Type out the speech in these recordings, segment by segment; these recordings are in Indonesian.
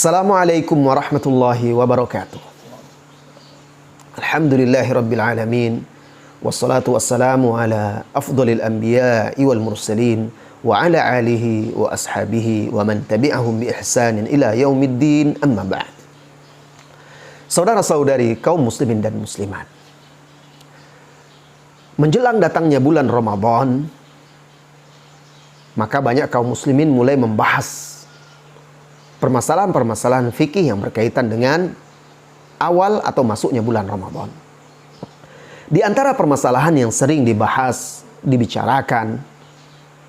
Assalamualaikum warahmatullahi wabarakatuh. Alhamdulillahi rabbil alamin. Wassalatu wassalamu ala afdalil anbiya'i wal mursalin wa ala alihi wa ashabihi wa man tabi'ahum bi ihsanin ila yaumiddin, amma ba'd. Saudara-saudari kaum muslimin dan muslimat, menjelang datangnya bulan Ramadan, maka banyak kaum muslimin mulai membahas permasalahan-permasalahan fikih yang berkaitan dengan awal atau masuknya bulan Ramadan. Di antara permasalahan yang sering dibahas, dibicarakan,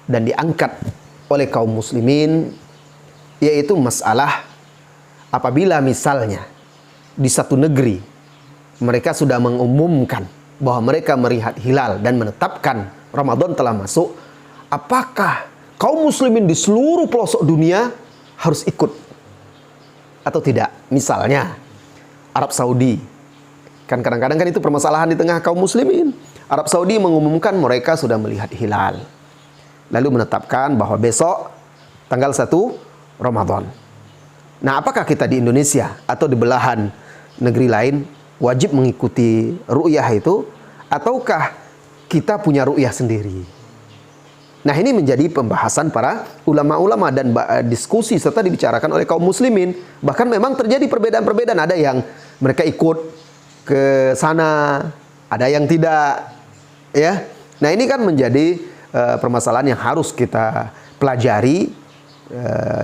dan diangkat oleh kaum muslimin, yaitu masalah apabila misalnya di satu negeri mereka sudah mengumumkan bahwa mereka melihat hilal dan menetapkan Ramadan telah masuk, apakah kaum muslimin di seluruh pelosok dunia harus ikut atau tidak? Misalnya Arab Saudi, kan kadang-kadang kan itu permasalahan di tengah kaum muslimin. Arab Saudi mengumumkan mereka sudah melihat hilal, lalu menetapkan bahwa besok tanggal 1 Ramadan. Nah, apakah kita di Indonesia atau di belahan negeri lain wajib mengikuti ru'yah itu, ataukah kita punya ru'yah sendiri? Nah, ini menjadi pembahasan para ulama-ulama dan diskusi serta dibicarakan oleh kaum muslimin. Bahkan memang terjadi perbedaan-perbedaan. Ada yang mereka ikut ke sana, ada yang tidak, ya. Nah, ini kan menjadi permasalahan yang harus kita pelajari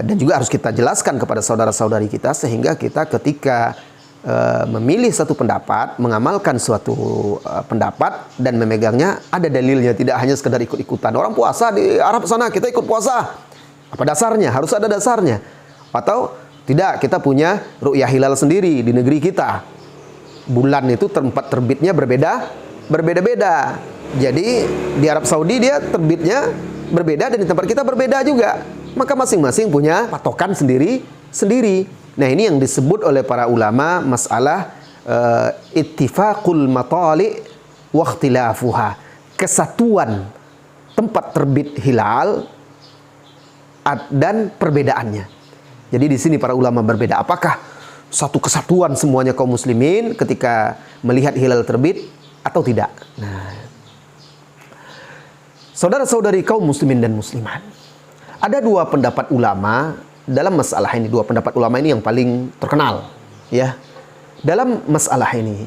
dan juga harus kita jelaskan kepada saudara-saudari kita, sehingga kita ketika memilih satu pendapat, mengamalkan suatu pendapat dan memegangnya, ada dalilnya, tidak hanya sekedar ikut-ikutan. Orang puasa di Arab sana, kita ikut puasa. Apa dasarnya? Harus ada dasarnya. Atau tidak, kita punya ru'yah hilal sendiri di negeri kita. Bulan itu tempat terbitnya berbeda-beda. Jadi di Arab Saudi dia terbitnya berbeda dan di tempat kita berbeda juga. Maka masing-masing punya patokan sendiri. Nah, ini yang disebut oleh para ulama masalah ittifaqul matali' wa ikhtilafuha. Kesatuan tempat terbit hilal dan perbedaannya. Jadi di sini para ulama berbeda. Apakah satu kesatuan semuanya kaum muslimin ketika melihat hilal terbit atau tidak? Nah, saudara-saudari kaum muslimin dan muslimat, ada dua pendapat ulama dalam masalah ini. Dua pendapat ulama ini yang paling terkenal, ya, dalam masalah ini.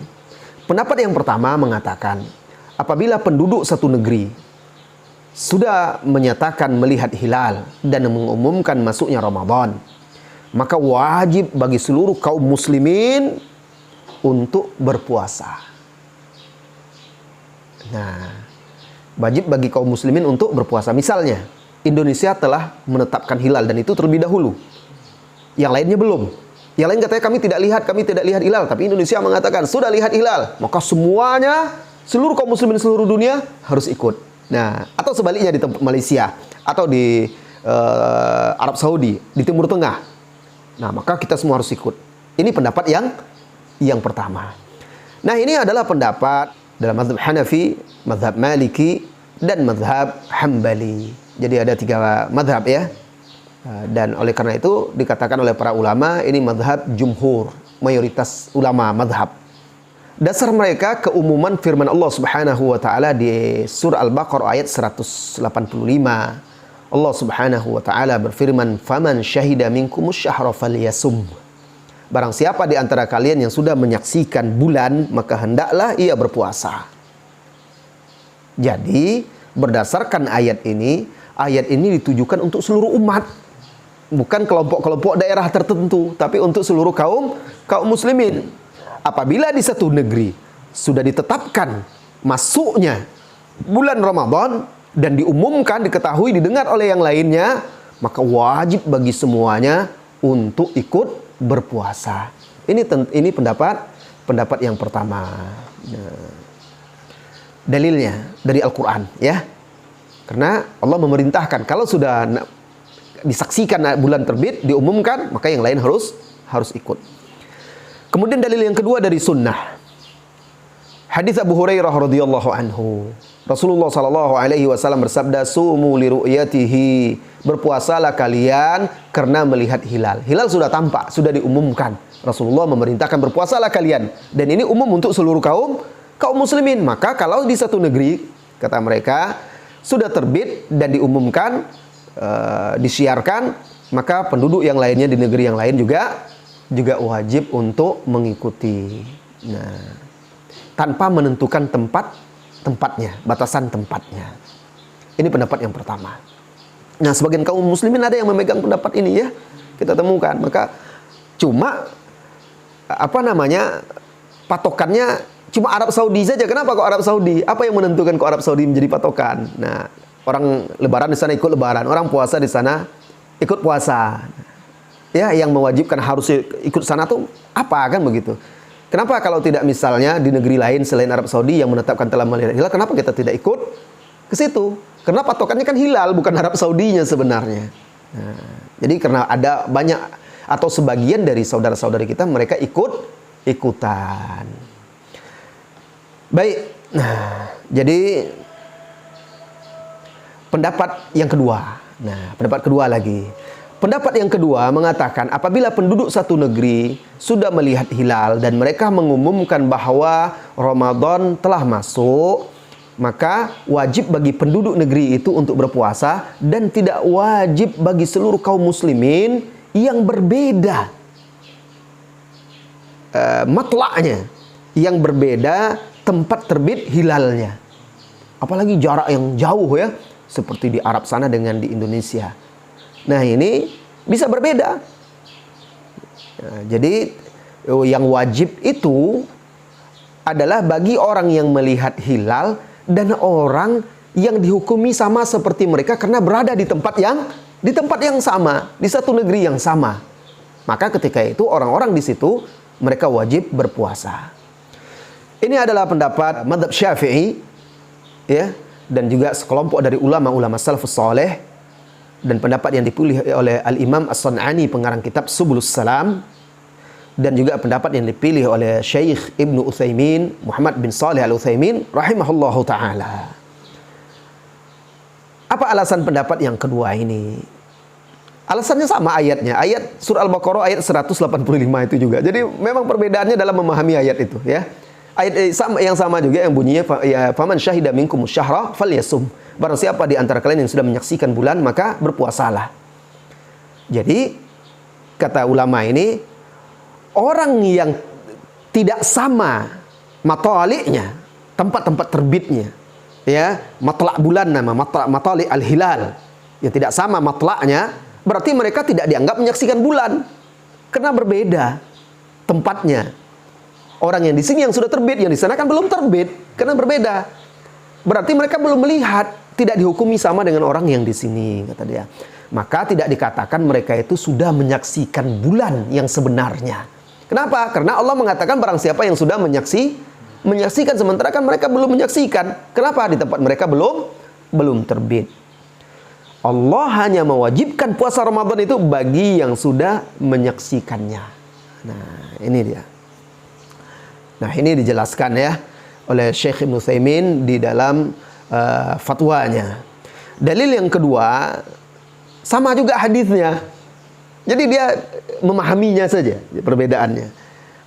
Pendapat yang pertama mengatakan, apabila penduduk satu negeri sudah menyatakan melihat hilal dan mengumumkan masuknya Ramadan, maka wajib bagi seluruh kaum muslimin untuk berpuasa. Nah, wajib bagi kaum muslimin untuk berpuasa. Misalnya Indonesia telah menetapkan hilal dan itu terlebih dahulu, yang lainnya belum. Yang lain katanya kami tidak lihat hilal, tapi Indonesia mengatakan sudah lihat hilal, maka semuanya, seluruh kaum muslimin seluruh dunia harus ikut. Nah, atau sebaliknya di tempat Malaysia atau di Arab Saudi, di Timur Tengah, nah maka kita semua harus ikut. Ini pendapat yang pertama. Nah, ini adalah pendapat dalam mazhab Hanafi, mazhab Maliki, dan mazhab Hambali. Jadi ada 3 mazhab, ya. Dan oleh karena itu dikatakan oleh para ulama ini mazhab jumhur, mayoritas ulama mazhab. Dasar mereka keumuman firman Allah Subhanahu wa taala di surah Al-Baqarah ayat 185. Allah Subhanahu wa taala berfirman, "Faman syahida minkumus syahra falyasum." Barang siapa di antara kalian yang sudah menyaksikan bulan, maka hendaklah ia berpuasa. Jadi, berdasarkan ayat ini ditujukan untuk seluruh umat, bukan kelompok-kelompok daerah tertentu, tapi untuk seluruh kaum muslimin. Apabila di satu negeri sudah ditetapkan masuknya bulan Ramadan dan diumumkan, diketahui, didengar oleh yang lainnya, maka wajib bagi semuanya untuk ikut berpuasa. Ini pendapat yang pertama. Nah, dalilnya dari Al-Quran, ya. Karena Allah memerintahkan, kalau sudah disaksikan bulan terbit, diumumkan, maka yang lain harus ikut. Kemudian dalil yang kedua dari sunnah. Hadis Abu Hurairah radhiyallahu anhu. Rasulullah sallallahu alaihi wasallam bersabda, "Sumu li ru'yatihi." Berpuasalah kalian karena melihat hilal. Hilal sudah tampak, sudah diumumkan. Rasulullah memerintahkan berpuasalah kalian, dan ini umum untuk seluruh kaum muslimin. Maka kalau di satu negeri, kata mereka, sudah terbit dan diumumkan, disiarkan, maka penduduk yang lainnya di negeri yang lain juga wajib untuk mengikuti. Nah, tanpa menentukan tempatnya, batasan tempatnya. Ini pendapat yang pertama. Nah, sebagian kaum muslimin ada yang memegang pendapat ini ya. Kita temukan. Maka cuma patokannya cuma Arab Saudi saja. Kenapa kok Arab Saudi? Apa yang menentukan kok Arab Saudi menjadi patokan? Nah, orang lebaran di sana ikut lebaran, orang puasa di sana ikut puasa. Ya, yang mewajibkan harus ikut sana tuh apa, kan begitu? Kenapa kalau tidak misalnya di negeri lain selain Arab Saudi yang menetapkan telah melihat hilal, kenapa kita tidak ikut ke situ? Karena patokannya kan hilal, bukan Arab Saudinya sebenarnya. Nah, jadi karena ada banyak atau sebagian dari saudara-saudari kita, mereka ikutan. Baik. Nah, jadi pendapat yang kedua. Nah, pendapat kedua lagi. Pendapat yang kedua mengatakan apabila penduduk satu negeri sudah melihat hilal dan mereka mengumumkan bahwa Ramadan telah masuk, maka wajib bagi penduduk negeri itu untuk berpuasa dan tidak wajib bagi seluruh kaum muslimin yang berbeda matla'nya, yang berbeda tempat terbit hilalnya. Apalagi jarak yang jauh ya, seperti di Arab sana dengan di Indonesia. Nah, ini bisa berbeda. Nah, jadi yang wajib itu adalah bagi orang yang melihat hilal dan orang yang dihukumi sama seperti mereka karena berada di tempat yang sama, di satu negeri yang sama. Maka ketika itu orang-orang di situ mereka wajib berpuasa. Ini adalah pendapat mazhab Syafi'i ya, dan juga sekelompok dari ulama-ulama salafus saleh, dan pendapat yang dipilih oleh Al-Imam As-San'ani pengarang kitab Subulus Salam, dan juga pendapat yang dipilih oleh Syekh Ibnu Utsaimin, Muhammad bin Shalih Al-Utsaimin rahimahullahu taala. Apa alasan pendapat yang kedua ini? Alasannya sama ayatnya, ayat surah Al-Baqarah ayat 185 itu juga. Jadi memang perbedaannya dalam memahami ayat itu ya. Ayat yang sama juga yang bunyinya ya, faman syahida minkum syahra falyasum. Barang siapa di antara kalian yang sudah menyaksikan bulan, maka berpuasalah. Jadi kata ulama ini, orang yang tidak sama matali'nya, tempat-tempat terbitnya, ya, matla' bulan nama matali' al-hilal, yang tidak sama matla'nya, berarti mereka tidak dianggap menyaksikan bulan karena berbeda tempatnya. Orang yang di sini yang sudah terbit, yang di sana kan belum terbit karena berbeda. Berarti mereka belum melihat, tidak dihukumi sama dengan orang yang di sini, kata dia. Maka tidak dikatakan mereka itu sudah menyaksikan bulan yang sebenarnya. Kenapa? Karena Allah mengatakan barang siapa yang sudah menyaksikan, sementara kan mereka belum menyaksikan. Kenapa? Di tempat mereka belum terbit. Allah hanya mewajibkan puasa Ramadan itu bagi yang sudah menyaksikannya. Nah, ini dia. Nah, ini dijelaskan ya oleh Syekh Ibnu Utsaimin di dalam fatwanya. Dalil yang kedua sama juga hadisnya. Jadi dia memahaminya saja perbedaannya.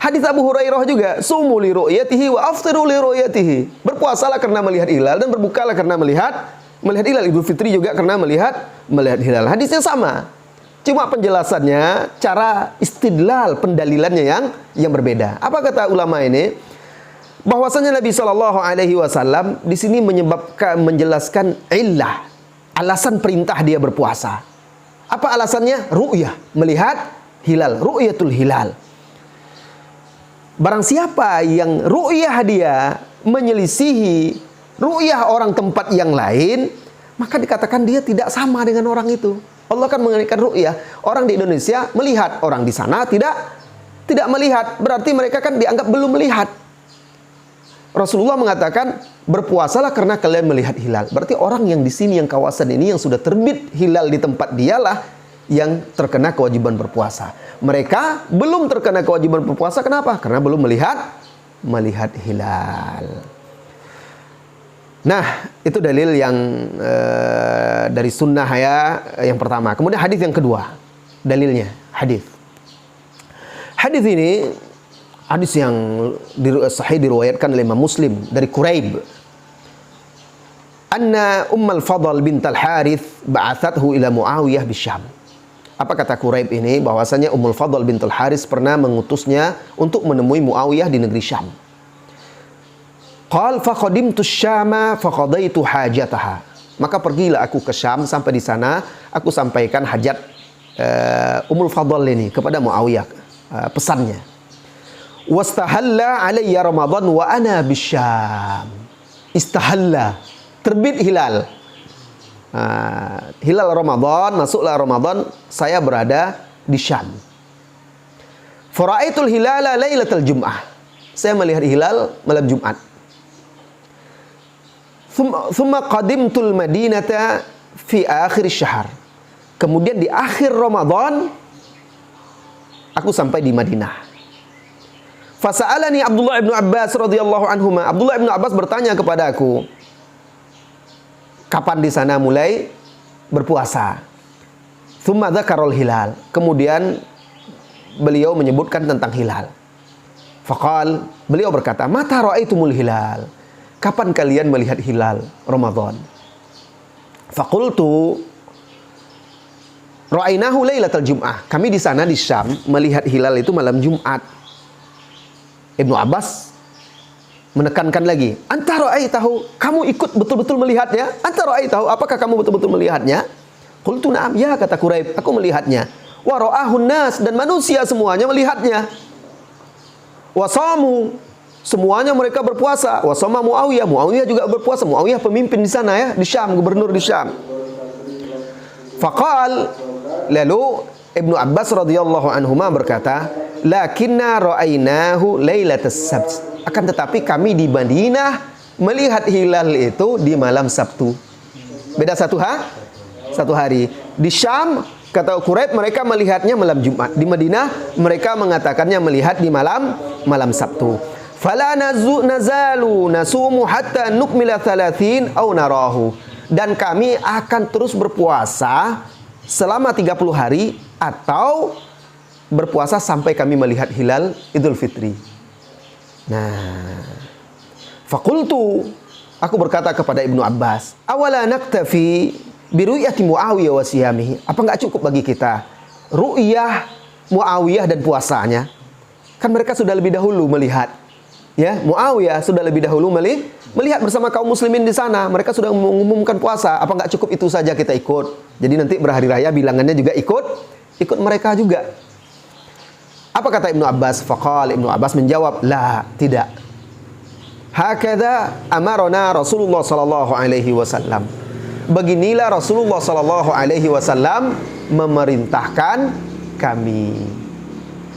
Hadis Abu Hurairah juga, sumu li ru'yatihi wa aftiru li ru'yatihi. Berpuasalah karena melihat hilal dan berbukalah karena melihat hilal. Idul Fitri juga karena melihat hilal. Hadisnya sama. Cuma penjelasannya, cara istidlal, pendalilannya yang berbeda. Apa kata ulama ini? Bahwasanya Nabi Shallallahu Alaihi Wasallam di sini menjelaskan illah, alasan perintah dia berpuasa. Apa alasannya? Ru'yah, melihat hilal, ru'yatul hilal. Barang siapa yang ru'yah dia menyelisihi ru'yah orang tempat yang lain, maka dikatakan dia tidak sama dengan orang itu. Allah kan mengenaikan ru'yah. Orang di Indonesia melihat, orang di sana tidak melihat. Berarti mereka kan dianggap belum melihat. Rasulullah mengatakan, berpuasalah karena kalian melihat hilal. Berarti orang yang di sini, yang kawasan ini, yang sudah terbit hilal di tempat dialah yang terkena kewajiban berpuasa. Mereka belum terkena kewajiban berpuasa. Kenapa? Karena belum melihat melihat hilal. Nah, itu dalil yang dari sunnah ya, yang pertama. Kemudian hadis yang kedua, dalilnya hadis. Hadis ini hadis yang sahih diriwayatkan oleh Imam Muslim dari Quraib. Anna Ummul Fadl bint Al-Harith ba'athathu ila Muawiyah bisyam. Apa kata Quraib ini? Bahwasanya Ummul Fadl bint Al-Harith pernah mengutusnya untuk menemui Muawiyah di negeri Syam. Qal faqadimtu Syama faqadaitu hajataha. Maka pergilah aku ke Syam, sampai di sana aku sampaikan hajat Ummul Fadl ini kepada Muawiyah, pesannya. Wastahalla alayya Ramadan wa ana bisyam. Istahalla, terbit hilal. Hilal Ramadan, masuklah Ramadan, saya berada di Syam. Fara'aitul hilala lailatul Jum'ah. Saya melihat hilal malam Jumat. Thumma qadimtul Madinata fi akhir syahr. Kemudian di akhir Ramadan aku sampai di Madinah. Fasa'alani Abdullah bin Abbas radhiyallahu anhuma. Abdullah bin Abbas bertanya kepada aku, kapan di sana mulai berpuasa? Thumma dzakarul hilal. Kemudian beliau menyebutkan tentang hilal. Faqal, beliau berkata, "Mata ra'aitumul hilal?" Kapan kalian melihat hilal Ramadan? Faqultu, ra'ainahu lailatul Jum'ah. Kami di sana di Syam melihat hilal itu malam Jumat. Ibnu Abbas menekankan lagi, anta ra'aitahu, kamu ikut betul-betul melihatnya? Anta ra'aitahu, apakah kamu betul-betul melihatnya? Qultu na'am, ya, kata Quraib, aku melihatnya. Wa ra'ahun nas, dan manusia semuanya melihatnya. Wa samu, semuanya mereka berpuasa. Wa sama Muawiyah, Muawiyah juga berpuasa. Muawiyah pemimpin di sana ya, di Syam, gubernur di Syam. Faqal, lalu Ibnu Abbas radhiyallahu anhuma berkata, lakinna ra'ainahu lailatas sabt. Akan tetapi kami di Madinah melihat hilal itu di malam Sabtu. Beda satu hari. Di Syam, kata Quraib, mereka melihatnya malam Jumat. Di Madinah mereka mengatakannya melihat di malam Sabtu. Fala nazalu nasumu hatta nukmila 30 au narahu. Dan kami akan terus berpuasa selama 30 hari atau berpuasa sampai kami melihat hilal Idul Fitri. Nah, faqultu, aku berkata kepada Ibnu Abbas, awala naktafi bi ru'yati Muawiyah wa siyamihi. Apa enggak cukup bagi kita ru'yah Muawiyah dan puasanya? Kan mereka sudah lebih dahulu melihat. Ya, Muawiyah sudah lebih dahulu melihat bersama kaum muslimin di sana. Mereka sudah mengumumkan puasa. Apa enggak cukup itu saja kita ikut? Jadi nanti berhari raya bilangannya juga ikut mereka juga. Apa kata Ibnu Abbas? Faqal, Ibnu Abbas menjawab, la, tidak. Hakadha amarona Rasulullah sallallahu alaihi wasallam. Beginilah Rasulullah sallallahu alaihi wasallam memerintahkan kami.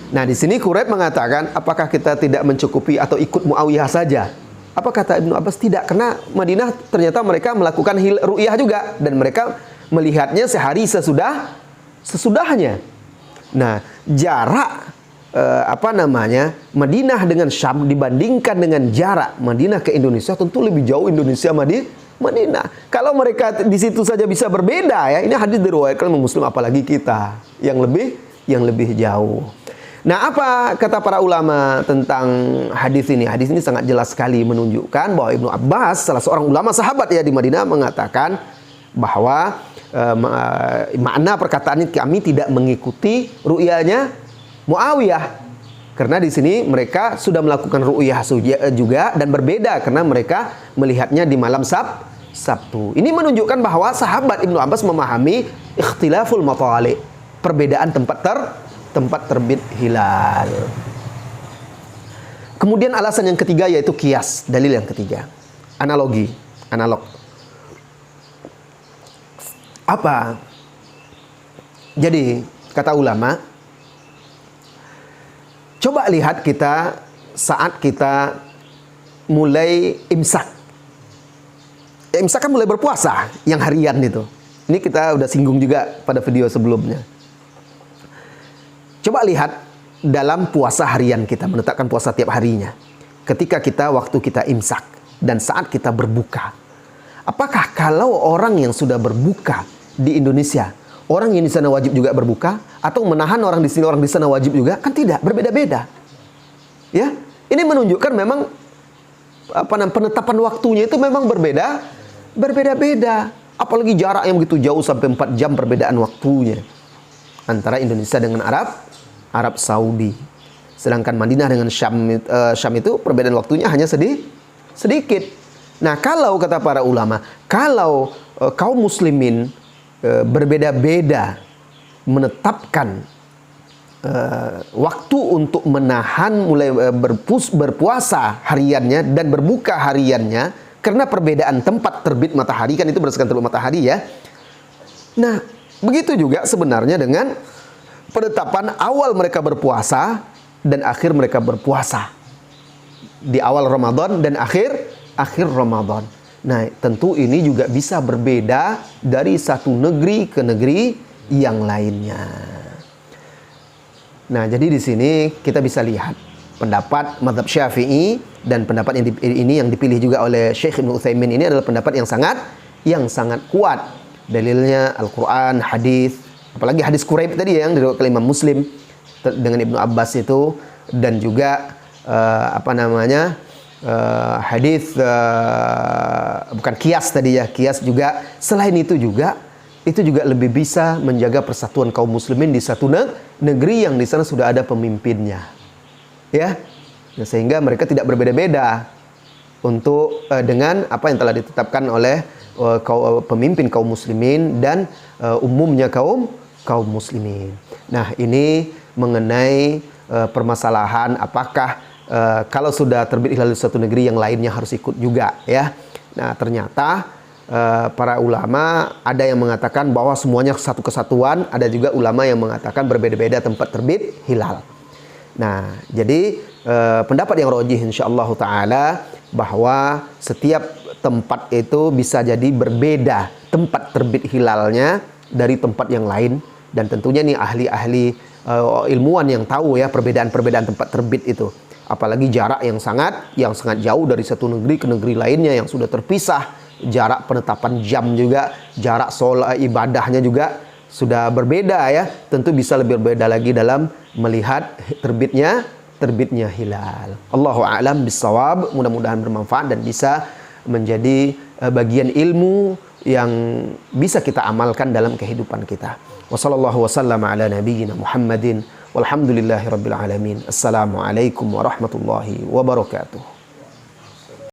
Nah, di sini Quraib mengatakan, apakah kita tidak mencukupi atau ikut Muawiyah saja? Apa kata Ibnu Abbas? Tidak, karena Madinah ternyata mereka melakukan ru'yah juga, dan mereka melihatnya sehari sesudahnya. Nah, jarak Madinah dengan Syam dibandingkan dengan jarak Madinah ke Indonesia, tentu lebih jauh Indonesia Madinah. Kalau mereka di situ saja bisa berbeda ya, ini hadis diriwayatkan Muslim, apalagi kita yang lebih jauh. Nah, apa kata para ulama tentang hadis ini? Hadis ini sangat jelas sekali menunjukkan bahwa Ibnu Abbas, salah seorang ulama sahabat ya di Madinah, mengatakan bahwa makna perkataan ini, kami tidak mengikuti ru'yahnya Muawiyah, karena di sini mereka sudah melakukan ru'yah juga dan berbeda karena mereka melihatnya di malam Sabtu. Ini menunjukkan bahwa sahabat Ibnu Abbas memahami ikhtilaful matali, perbedaan tempat terbit hilal. Kemudian alasan yang ketiga yaitu kias, dalil yang ketiga, analog. Apa? Jadi kata ulama, coba lihat kita saat kita mulai imsak. Imsak kan mulai berpuasa yang harian itu. Ini kita udah singgung juga pada video sebelumnya. Coba lihat dalam puasa harian kita, menetapkan puasa tiap harinya. ketika waktu kita imsak dan saat kita berbuka. Apakah kalau orang yang sudah berbuka di Indonesia, orang yang di sana wajib juga berbuka, atau menahan orang di sini, orang di sana wajib juga? Kan tidak, berbeda-beda. Ya, ini menunjukkan memang penetapan waktunya itu memang berbeda-beda. Apalagi jarak yang begitu jauh sampai 4 jam perbedaan waktunya antara Indonesia dengan Arab Saudi. Sedangkan Madinah dengan Syam itu perbedaan waktunya hanya sedikit. Nah, kalau kata para ulama, kalau kaum muslimin berbeda-beda menetapkan waktu untuk menahan mulai berpuasa hariannya dan berbuka hariannya karena perbedaan tempat terbit matahari, kan itu berdasarkan terbit matahari ya. Nah, begitu juga sebenarnya dengan penetapan awal mereka berpuasa dan akhir mereka berpuasa. Di awal Ramadan dan akhir Ramadan. Nah, tentu ini juga bisa berbeda dari satu negeri ke negeri yang lainnya. Nah, jadi di sini kita bisa lihat pendapat mazhab Syafi'i dan pendapat ini yang dipilih juga oleh Syekh Ibnu Utsaimin ini adalah pendapat yang sangat kuat. Dalilnya Al-Qur'an, hadis, apalagi hadis Quraib tadi yang diriwayatkan Imam Muslim dengan Ibnu Abbas itu, dan juga hadis bukan kias tadi ya, kias juga. Selain itu juga lebih bisa menjaga persatuan kaum muslimin di satu negeri yang di sana sudah ada pemimpinnya. Ya. Nah, sehingga mereka tidak berbeda-beda untuk dengan apa yang telah ditetapkan oleh pemimpin kaum muslimin dan umumnya kaum muslimin. Nah, ini mengenai permasalahan apakah kalau sudah terbit hilal di satu negeri yang lainnya harus ikut juga ya. Nah, ternyata para ulama ada yang mengatakan bahwa semuanya satu kesatuan, ada juga ulama yang mengatakan berbeda-beda tempat terbit hilal. Nah, jadi pendapat yang rajih insyaallah taala bahwa setiap tempat itu bisa jadi berbeda tempat terbit hilalnya dari tempat yang lain, dan tentunya nih ahli-ahli ilmuwan yang tahu ya perbedaan-perbedaan tempat terbit itu. Apalagi jarak yang sangat jauh dari satu negeri ke negeri lainnya yang sudah terpisah, jarak penetapan jam juga, jarak sholat ibadahnya juga sudah berbeda ya. Tentu bisa lebih berbeda lagi dalam melihat terbitnya hilal. Allahu a'lam bissawab. Mudah-mudahan bermanfaat dan bisa menjadi bagian ilmu yang bisa kita amalkan dalam kehidupan kita. Wassallallahu wasallam ala nabiyyina Muhammadin walhamdulillahi rabbil alamin. Assalamualaikum warahmatullahi wabarakatuh.